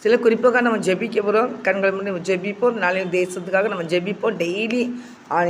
சில குறிப்பாக நம்ம ஜெபிக்க போகிறோம். கண்கள் முன்னாடி நம்ம ஜெபிப்போம். நாளைய தேசத்துக்காக நம்ம ஜெபிப்போம். டெய்லி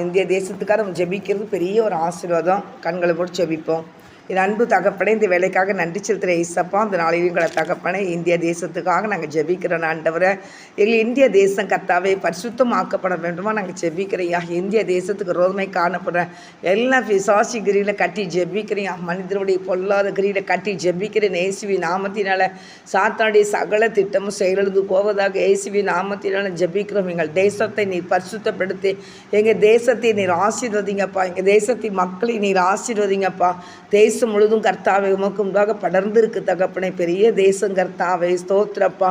இந்திய தேசத்துக்காக நம்ம ஜெபிக்கிறது பெரிய ஒரு ஆசீர்வாதம். கண்களை போட்டு ஜெபிப்போம். என் அன்பு தகப்பனே, இந்த வேலைக்காக நன்றி செலுத்துகிற இசப்பா, இந்த நாளையும் கூட தகப்பனே, இந்திய தேசத்துக்காக நாங்கள் ஜெபிக்கிறோம். ஆண்டவரை, எங்கள் இந்திய தேசம் கர்த்தாவே பரிசுத்தமாக்கப்பட வேண்டுமா நாங்கள் ஜெபிக்கிறையா. இந்திய தேசத்துக்கு ரோதமை காணப்படுற எல்லா பிசாசி கிரியில் கட்டி ஜெபிக்கிறையா. மனிதனுடைய பொல்லாத கிரியில் கட்டி ஜெபிக்கிறேன். இயேசுவி நாமத்தினால சாத்தானுடைய சகல திட்டமும் செயலிழந்து போவதாக இயேசுவி நாமத்தினால ஜெபிக்கிறோம். எங்கள் தேசத்தை நீர் பரிசுத்தப்படுத்தி எங்கள் தேசத்தை நீர் ஆசீர்வதிங்கப்பா. எங்கள் தேசத்தின் மக்களை நீர் ஆசீர்வதிங்கப்பா. தேசம் முழுதும் கர்த்தாவை உமக்கு முன்பாக படர்ந்து இருக்கு தகப்பனை. பெரிய தேசம் கர்த்தாவை ஸ்தோத்திரப்பா.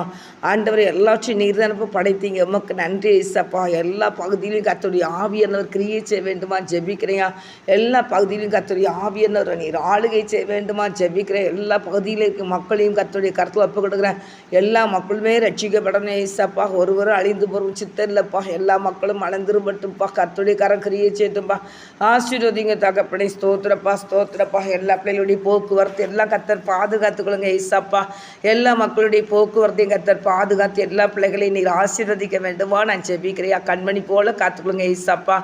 ஆண்டவரை எல்லாத்தையும் நீர் தானப்பா படைத்தீங்க. உமக்கு நன்றி இசப்பா. எல்லா பகுதியிலும் கர்த்தருடைய ஆவியானவர் கிரியை செய்ய வேண்டுமா ஜெபிக்கிறையா. எல்லா பகுதியிலும் கர்த்தருடைய ஆவியானவர் நீர் ஆளுகை செய்ய வேண்டுமா ஜெபிக்கிறேன். எல்லா பகுதியில் இருக்க மக்களையும் கர்த்தருடைய கருத்தில் ஒப்பு கொடுக்குறேன். எல்லா மக்களுமே ரட்சிக்கப்படணும் இசப்பா. ஒருவரும் அழிந்து போகும் சித்தம் இல்லைப்பா. எல்லா மக்களும் அலந்திரும்பட்டும்பா. கர்த்தருடைய கரம் கிரியை செய்யட்டும்பா. ஆசீர்வதிங்க தகப்பனை. ஸ்தோத்திரப்பா ஸ்தோத்திரப்பா. எல்லா பிள்ளைகளுடைய போக்குவரத்து எல்லாம் கர்த்தர் பாதுகாத்துக்கொள்ளுங்க ஏசப்பா. எல்லா மக்களுடைய போக்குவரத்தையும் கர்த்தர் பாதுகாத்து எல்லா பிள்ளைகளையும் நீர் ஆசீர்வதிக்க வேண்டுமா நான் ஜெபிக்கிறையா. கண்மணி போல காத்துக்கொள்ளுங்க ஏசப்பா.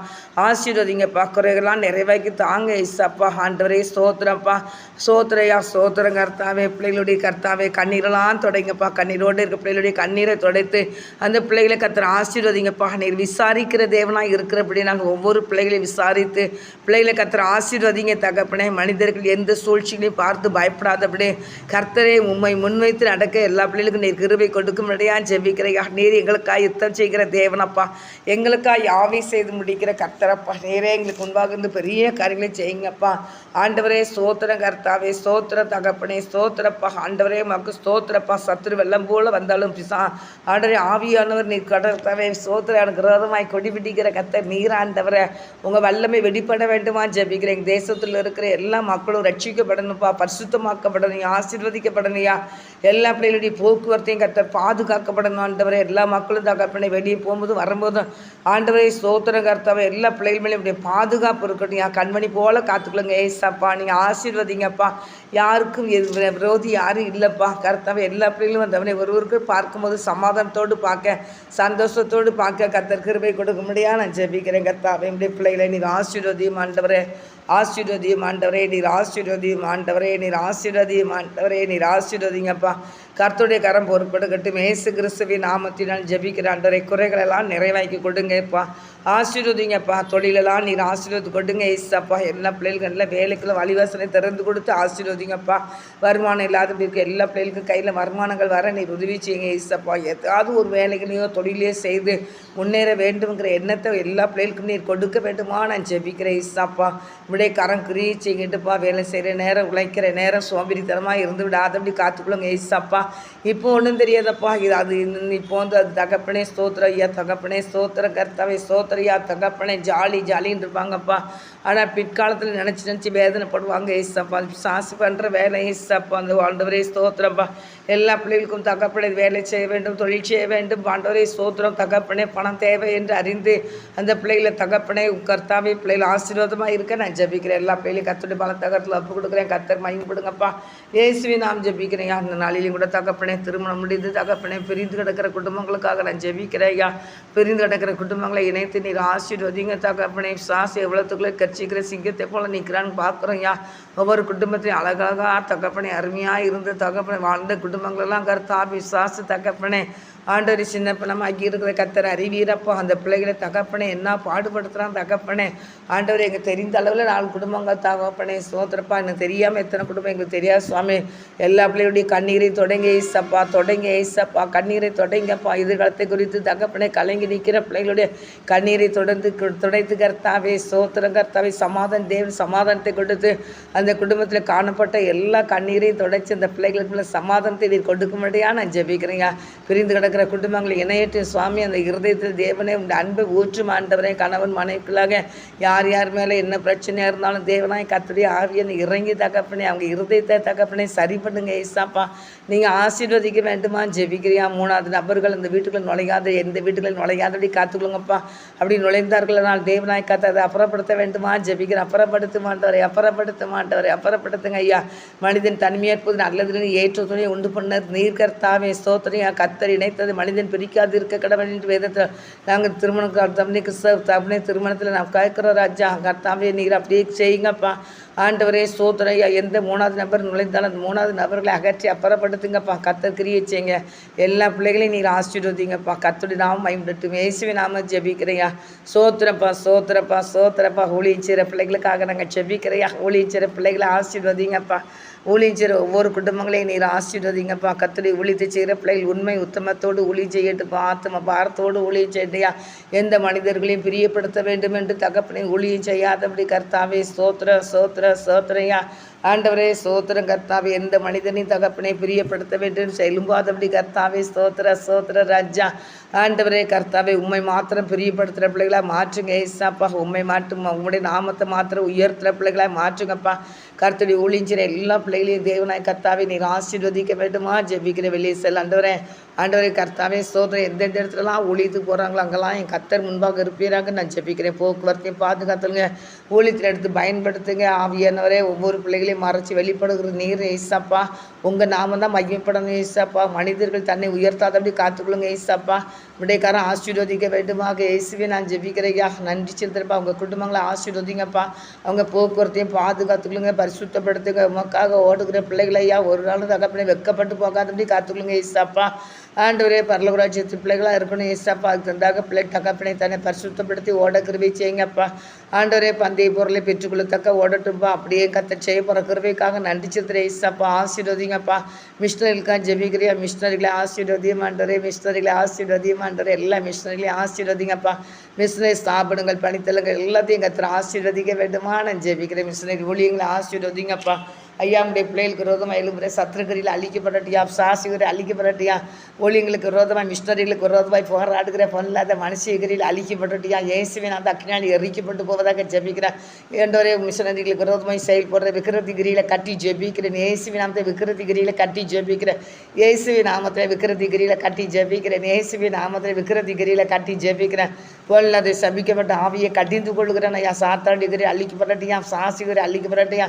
ஆசீர்வதிங்கப்பா. குறைகள்லாம் நிறைவாக்கி தாங்க ஏசப்பா. ஆண்டவரே ஸ்தோத்திரப்பா. சோத்திரையா சோத்திரம் கர்த்தாவே. பிள்ளைகளுடைய கர்த்தாவே கண்ணீரெல்லாம் தொடங்கப்பா. கண்ணீரோடு இருக்க பிள்ளைகளுடைய கண்ணீரை துடைத்து அந்த பிள்ளைகளை கர்த்தர் ஆசீர்வதிங்கப்பா. நீர் விசாரிக்கிற தேவனாக இருக்கிறபடி நாங்கள் ஒவ்வொரு பிள்ளைகளையும் விசாரித்து பிள்ளைகளை கர்த்தர் ஆசீர்வதிங்க தகப்பனே. மனிதர்கள் எந்த சூழ்ச்சிகளையும் பார்த்து பயப்படாதபடி கர்த்தரை உம்மை முன்வைத்து நடக்க எல்லா பிள்ளைகளுக்கும் நீர் கிருபை கொடுக்கும்படியா ஜெபிக்கிறையா. நீர் எங்களுக்காக யுத்தம் செய்கிற தேவனப்பா. எங்களுக்காக யாவை செய்து முடிக்கிற கர்த்தரப்பா. நேரே எங்களுக்கு முன்பாக இருந்து பெரிய காரியங்களை செய்யுங்கப்பா. ஆண்டவரே ஸ்தோத்திரம் கர்த்தாவே. ஸ்தோத்திர தகப்பனே. ஸ்தோத்திரப்பா. ஆண்டவரே மக்கு ஸ்தோத்திரப்பா. சத்துரு வெள்ளம் போல வந்தாலும் ஆண்டவரே ஆவியானவர் நீர் கர்த்தாவே. ஸ்தோத்திர எனக்கு விரோதமாய் கொடி பிடிக்கிற கர்த்தர் நீர் ஆண்டவரை உங்கள் வல்லமை வெளிப்பட வேண்டுமா ஜெபிக்கிறேன். எங்கள் தேசத்தில் இருக்கிற எல்லா மக்களும் ரட்சிக்கப்படணும்ப்பா. பரிசுத்தமாக்கப்படணும். ஆசீர்வதிக்கப்படணுயா. எல்லா பிள்ளைகளுடைய போக்குவரத்தையும் கர்த்தர் பாதுகாக்கப்படணும் ஆண்டவரே. எல்லா மக்களும் தகப்பனை வெளியே போகும்போது வரும்போதும் ஆண்டவரே ஸ்தோத்திரம் கர்த்தாவே. எல்லா பிள்ளைகள் மேலே இப்படி பாதுகாப்பு இருக்கட்டும். கண்மணி போல காத்துக்கொள்ளுங்க ஏசப்பா. நீங்கள் ஆசீர்வதிங்கப்பா. யாருக்கும் விரோதி யாரும் இல்லைப்பா கர்த்தாவே. எல்லா பிள்ளைகளும் வந்தவனை ஒருவருக்கு பார்க்கும்போது சமாதானத்தோடு பார்க்க சந்தோஷத்தோடு பார்க்க கர்த்தர் கிருபை கொடுக்க முடியாது நான் ஜெபிக்கிறேன் கர்த்தாவே. இப்படி பிள்ளைகளை நீங்கள் ஆசீர்வதியும் ஆண்டவரே. ஆசீர்வதியும் ஆண்டவரே. நீர் ஆசீர்வதியும் ஆண்டவரே. நீர் ஆசீர்வதியும் ஆண்டவரே. நீர் ஆசீர்வதிங்கப்பா. கர்த்தருடைய கரம் பொறுப்படுக்கட்டும். இயேசு கிறிஸ்துவின் நாமத்தினால் ஜெபிக்கிற ஆண்டவரை குறைகளெல்லாம் நிறைவாக்கி கொடுங்கப்பா. ஆசீர்வதிங்கப்பா. தொழிலெல்லாம் நீர் ஆசீர்வதி கொடுங்க ஏசப்பா. எல்லா பிள்ளைகளுக்கும் எல்லா வேலைக்குள்ள வழிவாசனை திறந்து கொடுத்து ஆசீர்வதிங்கப்பா. வருமானம் இல்லாத இருக்க எல்லா பிள்ளைகளுக்கும் கையில் வருமானங்கள் வர நீர் உதவி செய்யுங்க ஏசப்பா. ஏதாவது ஒரு வேலைகளையோ தொழிலையோ செய்து முன்னேற வேண்டும்ங்கிற எண்ணத்தை எல்லா பிள்ளைகளுக்கும் நீர் கொடுக்க வேண்டுமா நான் ஜெபிக்கிறேன் ஏசப்பா. இப்படியே கரம் கிரியை செய்கிட்டுப்பா. வேலை செய்கிற நேரம் உழைக்கிற நேரம் சோம்பேறித்தனமாக இருந்து விடாதபடி காத்துக்கொள்ளுங்க ஏசப்பா. இப்போ ஒன்றும் தெரியாதப்பா. இது அது இப்போ வந்து அது தகப்பனே ஸ்தோத்திரம் ஐயா. தகப்பனே ஸ்தோத்திர கர்த்தாவே. ஸ்தோத்திரையா தகப்பனே. ஜாலின்னு இருப்பாங்கப்பா. ஆனால் பிற்காலத்தில் நினச்சி வேதனைப்படுவாங்க ஏசப்பா. சாசு பண்ணுற வேலை ஏசப்பா. அந்த ஆண்டவரே ஸ்தோத்திரப்பா. எல்லா பிள்ளைகளுக்கும் தகப்பனை வேலை செய்ய வேண்டும், தொழில் செய்ய வேண்டும். ஆண்டவரே ஸ்தோத்திரம் தகப்பனே. பணம் தேவை என்று அறிந்து அந்த பிள்ளைகளை தகப்பனே கர்த்தாவே பிள்ளைகள் ஆசீர்வாதமாக இருக்க நான் ஜெபிக்கிறேன். எல்லா பிள்ளைகளையும் கர்த்தருடைய பல தகத்தில் ஒப்பு கொடுக்குறேன். கர்த்தர் மகிமைப்படுங்கப்பா. இயேசுவின் நாம் ஜெபிக்கிறேன். அந்த நாளிலையும் கூட தகப்பனே திருமணம் முடிந்து தகப்பனே பிரிந்து கிடக்கிற குடும்பங்களுக்காக நான் ஜெபிக்கிறேன் ஐயா. பிரிந்து கிடக்கிற குடும்பங்களை இணைத்து நீர் ஆசீர்வதிங்க தகப்பனே. சாசு எவ்வளோத்துக்குள்ளே கட்சிக்கிற சிங்கத்தை போல நிற்கிறான்னு பார்க்குறோம் ஐயா. ஒவ்வொரு குடும்பத்தையும் அழகாக தகப்பனே அருமையாக இருந்து தகப்பனை வாழ்ந்த குடும்பங்களெல்லாம் கர்த்தா விசாசு தகப்பனே. ஆண்டவரி சின்ன பிணமாக்கி இருக்கிற கர்த்தர் அறிவீரப்போ. அந்த பிள்ளைகளை தகப்பனே என்ன பாடுபடுத்துகிறான் தகப்பனே. ஆண்டவர் எங்களுக்கு தெரிந்த அளவில் 4 குடும்பங்கள் தகப்பனே ஸ்தோத்திரப்பா. எனக்கு தெரியாமல் எத்தனை குடும்பம் எங்களுக்கு தெரியாது சுவாமி. எல்லா பிள்ளைகளுடைய கண்ணீரை தொடங்க ஏசப்பா. தொடங்க ஏசப்பா. கண்ணீரை தொடங்கப்பா. எதிர்காலத்தை குறித்து தகப்பனே கலங்கி நிற்கிற பிள்ளைகளுடைய கண்ணீரை துடைத்து கர்த்தாவே ஸ்தோத்திரம் கர்த்தாவே. தேவன் சமாதானத்தை கொடுத்து அந்த குடும்பத்தில் காணப்பட்ட எல்லா கண்ணீரையும் தொடச்சி அந்த பிள்ளைகளுக்குள்ள சமாதானத்தை நீர் கொடுக்கும்படியா நான் ஜெபிக்கிறேங்க. பிரிந்து கிடக்கிற குடும்பங்களை இணையற்ற சுவாமி. அந்த இருதயத்தில் தேவனே உங்கள் அன்பை ஊற்றும் ஆண்டவரே. கணவன் மனைவிக்குள்ளாக யார் யார் மேலே என்ன பிரச்சனையாக இருந்தாலும் தேவனாய் கர்த்தருடைய ஆவியனை இறங்கி தகப்பனே அவங்க இருதயத்தை தகப்பனே சரி பண்ணுங்க ஏசாப்பா. நீங்கள் ஆசீர்வதிக்க வேண்டுமா ஜெபிக்கிறியா. 3வது நபர்கள் அந்த வீட்டுக்குள்ள நுழையாத எந்த வீட்டுகளில் நுழையாதபடி காத்துக்கொள்ளுங்கப்பா. அப்படி நுழைந்தார்களால் தேவனாய் கர்த்தர் அதை அப்புறப்படுத்த வேண்டுமா வேண்டுமா ஜெபிக்கிறேன். அப்புறப்படுத்த மாட்டவரை அப்புறப்படுத்துங்க ஐயா. மனிதன் தனிமையேற்பது நல்லதுன்னு ஏற்ற துணையை உண்டு பண்ண நீர் கர்த்தாவே ஸ்தோத்திரையா. கர்த்தர் இணைத்தது மனிதன் பிரிக்காது இருக்க கடவுள் என்று வேதத்தில் நாங்கள் திருமணம் கிறிஸ்தவ திருமணத்தில் நான் கேட்குறோம் ராஜா. கர்த்தாவே நீர் அப்படியே செய்யுங்கப்பா. ஆண்டவரே ஸ்தோத்திரையா. எந்த 3வது நபர் நுழைந்தாலும் அந்த 3வது நபர்களை அகற்றி அப்புறப்படுத்துங்கப்பா. கர்த்தர் கிரியை செய்யுங்க. எல்லா பிள்ளைகளையும் நீர் ஆசீர்வதிங்கப்பா. கர்த்தருடைய நாமம் மகிமைப்படட்டும். இயேசுவின் நாம ஜெபிக்கிறையா. சோத்திரப்பா. ஊழியம் செய்கிற பிள்ளைகளுக்காக நாங்கள் ஜெபிக்கிறையா. ஊழியம் செய்கிற பிள்ளைகளை ஆசீர்வதிங்கப்பா. ஊழியம் செய்கிற ஒவ்வொரு குடும்பங்களையும் நீர் ஆசீர்வதிங்கப்பா. கர்த்தருடைய ஊழியத்தை செய்கிற பிள்ளைகள் உண்மை உத்தமத்தோடு ஊழியம் செய்யட்டுப்பா. ஆத்ம பாரத்தோடு ஊழியம் செய்யா. எந்த மனிதர்களையும் பிரியப்படுத்த வேண்டும் என்று தகப்பனை ஊழியம் செய்யாதபடி கர்த்தாவே சோத்திரையா. ஆண்டவரே ஸ்தோத்திரம் கர்த்தாவே. எந்த மனிதனையும் தகப்பனை பிரியப்படுத்த வேண்டும் செலும்பாதபடி கர்த்தாவே ஸ்தோத்திர ராஜா. ஆண்டவரே கர்த்தாவே உண்மை மாத்திரம் பிரியப்படுத்துகிற பிள்ளைகளாக மாற்றுங்க ஏசாப்பா. உண்மை மாற்றும் உங்களுடைய நாமத்தை மாத்திரம் உயர்த்துகிற பிள்ளைகளாக மாற்றுங்கப்பா. கர்த்தருடைய ஊழியர் எல்லா பிள்ளைகளையும் தேவனாய் கர்த்தாவே நீர் ஆசீர்வதிக்க வேண்டுமா ஜெபிக்கிற வெளியே செல். ஆண்டவரே கர்த்தாவே ஸ்தோத்திரம். எந்தெந்த இடத்துலலாம் ஊழியத்துக்கு போகிறாங்களோ அங்கெல்லாம் என் கர்த்தர் முன்பாக இருப்பீராங்க நான் ஜெபிக்கிறேன். போக்குவரத்தையும் பாதுகாத்துங்க. ஊழியத்தில் எடுத்து பயன்படுத்துங்க ஆவியானவரே. ஒவ்வொரு பிள்ளைகளையும் மறைச்சி வெளிப்படுகிற நீர் ஏசாப்பா. உங்கள் நாம தான் மகிமைப்படணும் ஏசாப்பா. மனிதர்கள் தன்னை உயர்த்தாதபடி காத்துக்கொள்ளுங்க ஏசாப்பா. விடைக்காரன் ஆசீர்வதிக்க வேண்டுமாக இயேசுவே நான் ஜெபிக்கிறையா. நன்றி செலுத்துறப்பா. அவங்க குடும்பங்களை ஆசீர்வதிங்கப்பா. அவங்க போக்குவரத்தையும் பாதுகாத்துக்கொள்ளுங்க, பரிசுத்தப்படுத்துங்க. உமக்காக ஓடுகிற பிள்ளைகளையா ஒரு நாள் தகப்பனை வெக்கப்பட்டு போகாதபடி காத்துக்கொள்ளுங்க ஏசாப்பா. ஆண்டவரே பரலோகராஜ்யத்து பிள்ளைகளாக இருக்கணும் ஏசாப்பா. அதுக்கு தந்தாக பிள்ளை தகப்பனை தானே பரிசுத்தப்படுத்தி ஓட கிருபை செய்யுங்கப்பா. ஆண்டவரே பந்தய பொருளை பெற்றுக்கொள்ளத்தக்க ஓடட்டும்பா. அப்படியே கத்த செய்ய போகிற கிருபைக்காக நன்றி செலுத்துகிற ஏசாப்பா. ஆசீர்வதிங்கப்பா. மிஷினரிகளுக்காக ஜெபிக்கிறியா. மிஷினரிகளை ஆசீர்வதியும் ஆண்டவரே. மிஷினரிகளை ஆசீர்வதியும் ஆண்டவரே. எல்லா மிஷினரிகளையும் ஆசீர்வதிங்கப்பா. மிஷினரி ஸ்தாபனங்கள் பணித்தலங்கள் எல்லாத்தையும் கத்திர ஆசீர்வதிக்க வேண்டுமா நான் ஜெபிக்கிறேன். மிஷினரி ஊழியங்களை ஆசீர்வதிங்கப்பா. ஐயா உடைய பிள்ளைகளுக்கு விரோதமாக எழும்புற சத்ருகரியில் அழிக்கப்படட்டியா. சாசிகரை அழிக்கப்படட்டியா. ஊழியங்களுக்கு விரோதமாக மிஷினரிகளுக்கு விரோதமாக போராடுகிற பொல்லாத மனுஷகிரியில் அழிக்கப்படட்டியா. இயேசுவின் அந்த அக்கினால் எரிக்கப்பட்டு போவதாக ஜெபிக்கிறேன். ஏண்டோரே மிஷினரிகளுக்கு விரோதமாக செயல்படுற விக்கிரதிகிரியில் கட்டி ஜெபிக்கிறேன். இயேசுவின் நாமத்தை விக்கிரதிகிரியில் கட்டி ஜெபிக்கிறேன். இயேசுவின் நாமத்தில் விக்கிரதிகிரியில் கட்டி ஜெபிக்கிறேன். இயேசுவின் நாமத்தில் விக்கிரதிகிரியில் கட்டி ஜெபிக்கிறேன். பொல்லாதை சபிக்கப்பட்ட ஆவியை கடிந்து கொள்கிறேன் ஐயா. சாத்தாண்டிகிரி அழிக்கப்படட்டியா. சாசிகரை அழிக்கப்படட்டியா.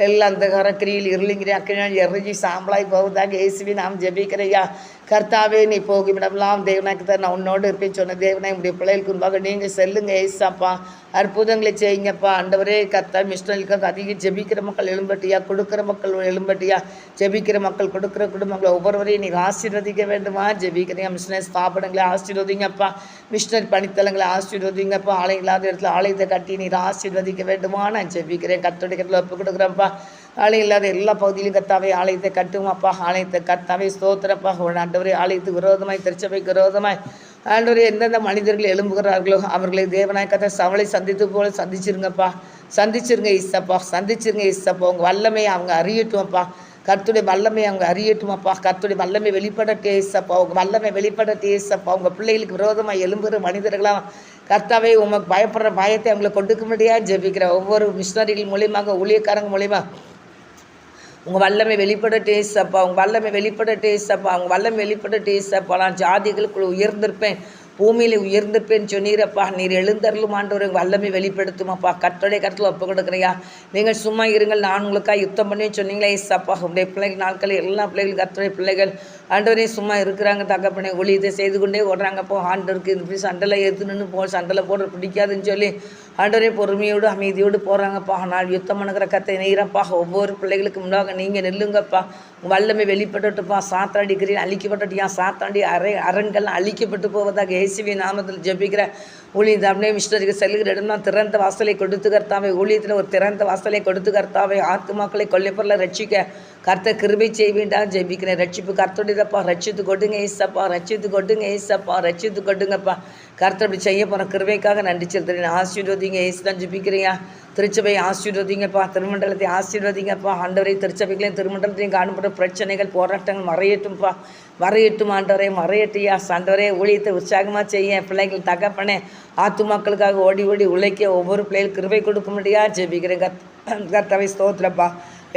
எல்லாம் அந்த கிரியில் இருளிங்கிற அக்கினால் எரிஞ்சி சாம்பலாய் போவதாக இயேசுவின் நாம் ஜெபிக்கிறையா. கர்த்தாவே நீ போகிவிடலாம் தேவனாக்கு நான் உன்னோடு இருப்பேன்னு சொன்ன தேவனை உடைய பிள்ளைகளுக்கு முன்பாக நீங்கள் செல்லுங்க ஏசாப்பா. அற்புதங்களை செய்யுங்கப்பா. ஆண்டவரே கர்த்தா மிஷினரிகளுக்காக அதிகம் ஜெபிக்கிற மக்கள் எழும்பட்டியா. கொடுக்குற மக்கள் எழும்பட்டியா. ஜெபிக்கிற மக்கள் கொடுக்குற குடும்பங்களை ஒவ்வொருவரையும் நீங்கள் ஆசீர்வதிக்க வேண்டுமா ஜெபிக்கிறீங்க. மிஷினரி ஸ்தாபனங்களை ஆசீர்வதிங்கப்பா. மிஷினரி பணித்தலங்களை ஆசீர்வதிங்கப்பா. ஆலயம் இல்லாத இடத்துல ஆலயத்தை கட்டி நீர் ஆசீர்வதிக்க வேண்டுமா நான் ஜெபிக்கிறேன். கர்த்தருடைய கட்டில் ஒப்பு கொடுக்குறேன்ப்பா. ஆலயம் இல்லாத எல்லா பகுதியிலும் கர்த்தாவே ஆலயத்தை கட்டுவோம்ப்பா. ஆலயத்தை கர்த்தாவே ஸ்தோத்திரப்பா. ஆண்டவரே ஆலயத்துக்கு விரோதமாய் திருச்சபைக்கு விரோதமாய் ஆண்டவரே எந்தெந்த மனிதர்கள் எழும்புகிறார்களோ அவர்களை தேவனாய் கர்த்தா சவலை சந்தித்து போல சந்திச்சிருங்க இசப்பா. உங்கள் வல்லமையை அவங்க அறியட்டும்ப்பா. கர்த்தருடைய வல்லமை அவங்க அறியட்டுமாப்பா. கர்த்தருடைய வல்லமை வெளிப்படட்டே ஏசப்பா. உங்கள் வல்லமை வெளிப்படட்டே ஏசப்பா. உங்கள் பிள்ளைகளுக்கு விரோதமாக எழும்புகிற மனிதர்களாம் கர்த்தாவே உமக்கு பயப்படுற பயத்தை அவங்களை கொடுக்க முடியாது ஜெபிக்கிற ஒவ்வொரு மிஷினரிகள் மூலியமாக ஊழியக்காரங்க மூலியமாக உங்கள் வல்லமை வெளிப்படட்டே ஏசப்பா. உங்கள் வல்லமை வெளிப்படட்டே ஏசப்பா. நான் ஜாதிகளுக்குள்ள உயர்ந்திருப்பேன், பூமியில் உயர்ந்திருப்பேன்னு சொன்னீரப்பா. நீர் எழுந்தருளும் ஆண்டவரை வல்லமை வெளிப்படுத்துமாப்பா. கர்த்தருடைய கருத்தில் ஒப்பு கொடுக்குறையா. நீங்கள் சும்மா இருங்கள் நான் உங்களுக்காக யுத்தம் பண்ணி சொன்னீங்களே ஏசப்பா. உடைய பிள்ளைகள் நாட்களில் எல்லா பிள்ளைகள் கர்த்தருடைய பிள்ளைகள் ஆண்டவரே சும்மா இருக்கிறாங்க தகப்பனே. ஊழியத்தை செய்து கொண்டே ஓடுறாங்கப்போ. ஆண்டவருக்கு இப்படி சண்டையில் எடுத்துன்னு சண்டையில் போடுற பிடிக்காதுன்னு சொல்லி ஆண்டவரே பொறுமையோடு அமைதியோடு போகிறாங்கப்பா. நான் யுத்தம் பண்ணுகிற கத்தை நெய்கிறப்பா. ஒவ்வொரு பிள்ளைகளுக்கு முன்னாக நீங்கள் நெல்லுங்கப்பா. வல்லமை வெளிப்பட்டுப்பா. சாத்தாடிக்கிறேன் அழிக்கப்பட்டுட்டியா. சாத்தாண்டி அரண்கள் அழிக்கப்பட்டு போவதாக இயேசுவின் நாமத்தில் ஜெபிக்கிற ஊழியம் அப்படியே மிஷினரிக்கு செல்லுகிற இடம்லாம் திறந்த வாசலை கொடுத்து கர்த்தாவே. ஊழியத்தில் ஒரு திறந்த வாசலை கொடுத்து கர்த்தாவே. ஆத்துமாக்களை கொல்லைப்பொருளை ரட்சிக்க கர்த்தர் கிருபை செய்ய வேண்டாம் ஜெபிக்கிறேன். ரட்சிப்பு கர்த்தருடையதப்பா. ரட்சித்து கொடுங்க ஏசப்பா. ரட்சித்து கொடுங்கப்பா. கர்த்தர் அப்படி செய்ய போகிற கிருபைக்காக நன்றி செலுத்துறேன். ஆசீர்வதிங்க ஏசு தான் ஜெபிக்கிறியா. திருச்சபையை ஆசீர்வதிங்கப்பா. திருமண்டலத்தை ஆசீர்வதிங்கப்பா. ஆண்டவரை திருச்சபைகளையும் திருமண்டலத்தையும் காணப்படுற பிரச்சனைகள் போராட்டங்கள் மறையட்டும் ஆண்டவரே. மறையட்டியா ஆண்டவரே. ஊழியத்தை உற்சாகமாக செய்ய பிள்ளைகள் தகப்பனே. ஆத்துமாக்களுக்காக ஓடி உழைக்க ஒவ்வொரு பிள்ளைகள் கிருபை கொடுக்க முடியாது ஜெபிக்கிறேன். கர்த்தாவே ஸ்தோத்திரப்பா.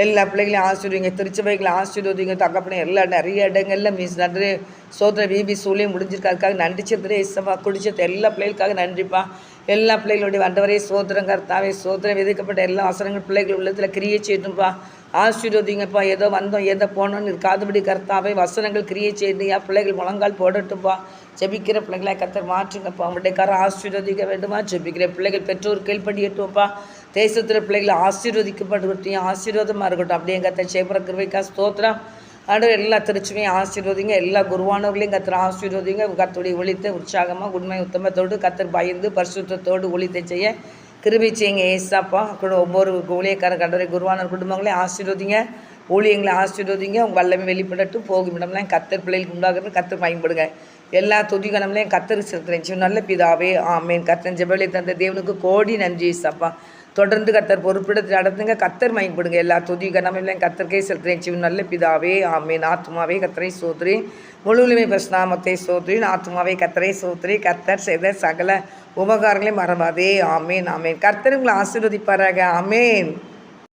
எல்லா பிள்ளைகளையும் ஆசீர்வதிங்க. திருச்சபைகளை ஆசீர்வதிங்க தகப்பனே. நிறைய இடங்களில் சோதனை பிபி சூழ்நிலை முடிஞ்சிருக்காதுக்காக நன்றி செலுத்துறேன் ஏசப்பா. குடிச்சது எல்லா பிள்ளைகளுக்காக நன்றிப்பா. எல்லா பிள்ளைகளுடைய ஆண்டவரே சோதரம் கர்த்தாவே சோதரம் விதிக்கப்பட்ட எல்லா வசனங்கள் பிள்ளைகள் உள்ளத்தில் கிரியை செய்யணும்ப்பா. ஆசீர்வதிங்கப்பா. ஏதோ வந்தோம் ஏதோ போனோன்னு இருக்காதபடி கர்த்தாவே வசனங்கள் கிரியை செய்தியா பிள்ளைகள் முழங்கால் போடட்டும்பா. ஜெபிக்கிற பிள்ளைகளை கர்த்தர் மாற்றுங்கப்பா. அவங்களுடைய கரை ஆசீர்வதிக்க வேண்டுமா. ஜெபிக்கிற பிள்ளைகள் பெற்றோர் கீழ்ப்படியட்டும்ப்பா. தேசத்தில் பிள்ளைகளை ஆசீர்வதிக்கப்பட்டு ஆசீர்வாதமாக இருக்கட்டும். அப்படியே கர்த்தர் சேபர கிருபைக்கா ஸ்தோத்திரம். ஆண்டவர் எல்லா திருச்சிமையும் ஆசீர்வதிங்க. எல்லா குருவானவர்களையும் கர்த்தர் ஆசீர்வதிங்க. கர்த்தருடைய ஒளித்தை உற்சாகமாக உண்மை உத்தமத்தோடு கர்த்தர் பயந்து பரிசுத்தத்தோடு ஒளித்தை செய்ய கிருபை செய்யுங்க ஏசாப்பா. ஒவ்வொரு ஊழியக்கார கண்டரை குருவான குடும்பங்களையும் ஆசீர்வதிங்க. ஊழியங்களை ஆசீர்வதிங்க. உங்கள் வல்லமை வெளிப்படட்டும். போகும் இடம்லாம் கர்த்தர் பிள்ளைகளுக்கு உண்டாகிறது கர்த்தர் பயன்படுங்க. எல்லா துதிகணம்லையும் கர்த்தர் செலுத்துறேன் நல்ல பிதாவே ஆமேன். கர்த்தன் ஜெபலை தந்த தேவனுக்கு கோடி நன்றி ஏசாப்பா. தொடர்ந்து கர்த்தர் பொறுப்பிடத்தில் நடத்துங்க. கர்த்தர் மயப்படுங்க. எல்லா துதி கனமெல்லாம் கர்த்தர்க்கே செலுத்துறேன் நல்ல பிதாவே ஆமேன். ஆத்மாவே கர்த்தரை சோத்ரி முழுவலுமே பிரஸ்நாமத்தை சோத்ரி. ஆத்மாவே கர்த்தரை சோத்ரி. கர்த்தர் செய்த சகல உபகாரங்களையும் மறவாதே ஆமேன் ஆமேன். கர்த்தர் உங்களை ஆசீர்வதிப்பாராக ஆமேன்.